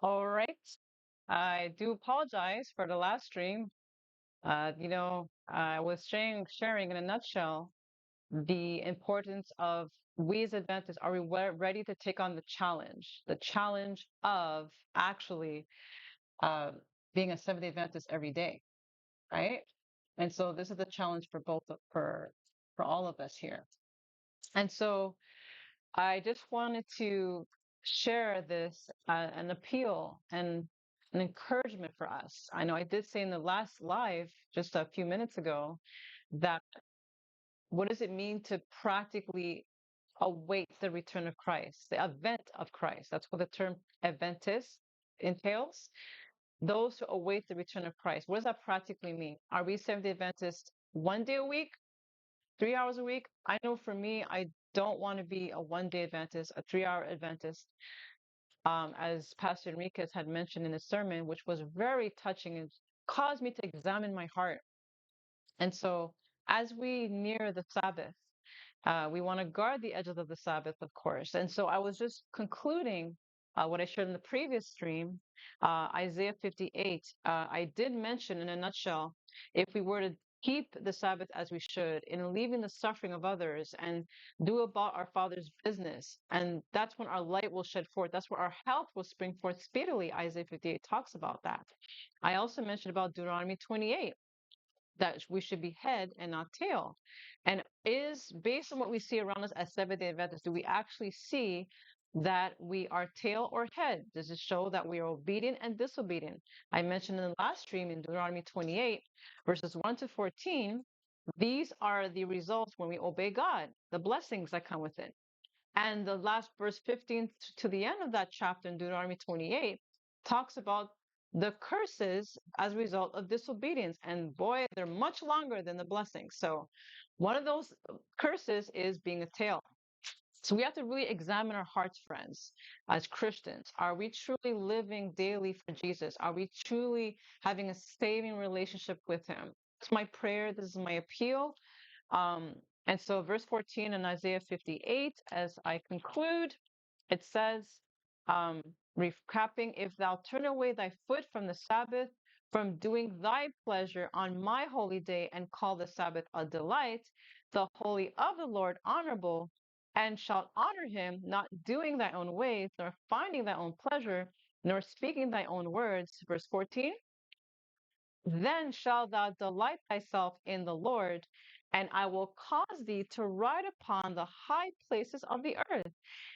All right. I do apologize for the last stream. I was sharing in a nutshell the importance of we as Adventists, are we ready to take on the challenge of actually uh, being a Seventh-day Adventist every day, right? And so this is a challenge for for all of us here. And so I just wanted to share this an appeal and an encouragement for us. I know I did say in the last live just a few minutes ago that what does it mean to practically await the return of Christ, the event of Christ? That's what the term Adventist entails. Those who await the return of Christ. What does that practically mean? Are we Seventh day Adventists 1 day a week, 3 hours a week? I know for me, I don't want to be a 1 day Adventist, a 3 hour Adventist. As Pastor Enriquez had mentioned in his sermon, which was very touching and caused me to examine my heart. And so, as we near the Sabbath, we want to guard the edges of the Sabbath, of course. And so, I was just concluding what I shared in the previous stream, Isaiah 58. I did mention in a nutshell, if we were to keep the Sabbath as we should, in leaving the suffering of others and do about our Father's business, and that's when our light will shed forth. That's where our health will spring forth speedily. Isaiah 58 talks about that. I also mentioned about Deuteronomy 28 that we should be head and not tail. And is based on what we see around us as Seventh day Adventists, do we actually see that we are tail or head? Does it show that we are obedient and disobedient? I mentioned in the last stream in Deuteronomy 28, verses 1 to 14, these are the results when we obey God, the blessings that come with it. And the last verse 15 to the end of that chapter in Deuteronomy 28 talks about the curses as a result of disobedience. And boy, they're much longer than the blessings. So one of those curses is being a tail. So we have to really examine our hearts, friends, as Christians. Are we truly living daily for Jesus? Are we truly having a saving relationship with Him? It's my prayer. This is my appeal. Um, and so, verse 14 in Isaiah 58, as I conclude, it says, recapping, if thou turn away thy foot from the Sabbath, from doing thy pleasure on my holy day, and call the Sabbath a delight, the holy of the Lord honorable, and shalt honor him, not doing thy own ways, nor finding thy own pleasure, nor speaking thy own words. Verse 14. Then shalt thou delight thyself in the Lord, and I will cause thee to ride upon the high places of the earth,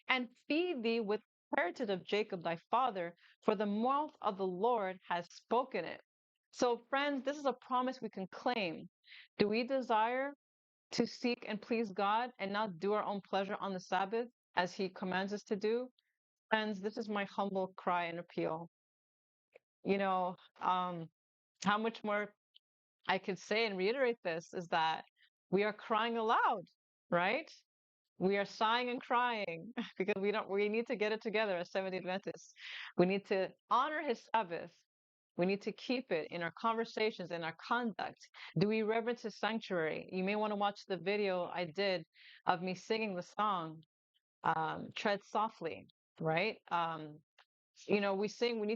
and feed thee with the heritage of Jacob thy father, for the mouth of the Lord has spoken it. So, friends, this is a promise we can claim. Do we desire to seek and please God and not do our own pleasure on the Sabbath as He commands us to do? Friends, this is my humble cry and appeal. You know, how much more I could say and reiterate this is that we are crying aloud, right? We are sighing and crying because we need to get it together as Seventh-day Adventists. We need to honor his Sabbath. We need to keep it in our conversations, in our conduct. Do we reverence his sanctuary? You may want to watch the video I did of me singing the song, Tread Softly, right? We need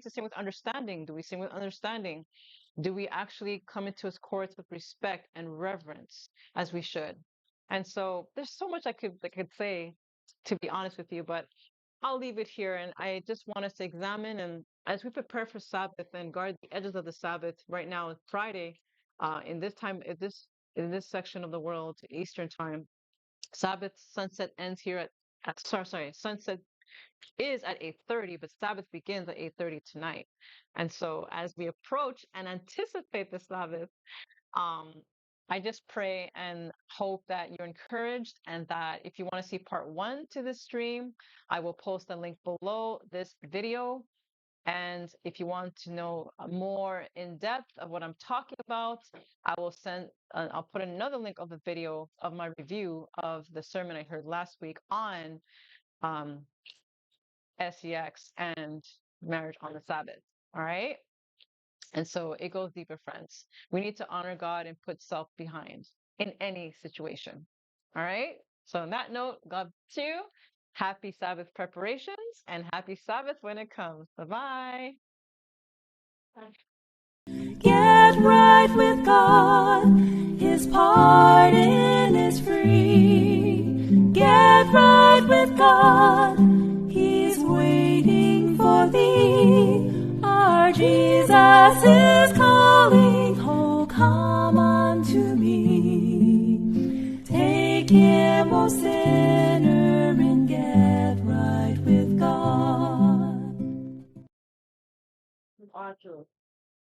to sing with understanding. Do we sing with understanding? Do we actually come into his courts with respect and reverence as we should? And so there's so much I could say, to be honest with you, but I'll leave it here. And I just want us to examine, and as we prepare for Sabbath and guard the edges of the Sabbath. Right now, it's Friday, in this time, in this section of the world, Eastern time, Sabbath sunset ends here sorry, sunset is at 8:30, but Sabbath begins at 8:30 tonight. And so as we approach and anticipate the Sabbath, um, I just pray and hope that you're encouraged, and that if you want to see part one to this stream, I will post a link below this video. And if you want to know more in depth of what I'm talking about, I'll put another link of the video of my review of the sermon I heard last week on um, sex and marriage on the Sabbath. All right. And so it goes deeper, friends. We need to honor God and put self behind in any situation. All right. So on that note, God bless you. Happy Sabbath preparations and happy Sabbath when it comes. Bye-bye. Get right with God, His pardon is free. Get right with God, He's waiting for thee. Our Jesus is calling, oh come unto me. Take Him, O sinner, and get right with God.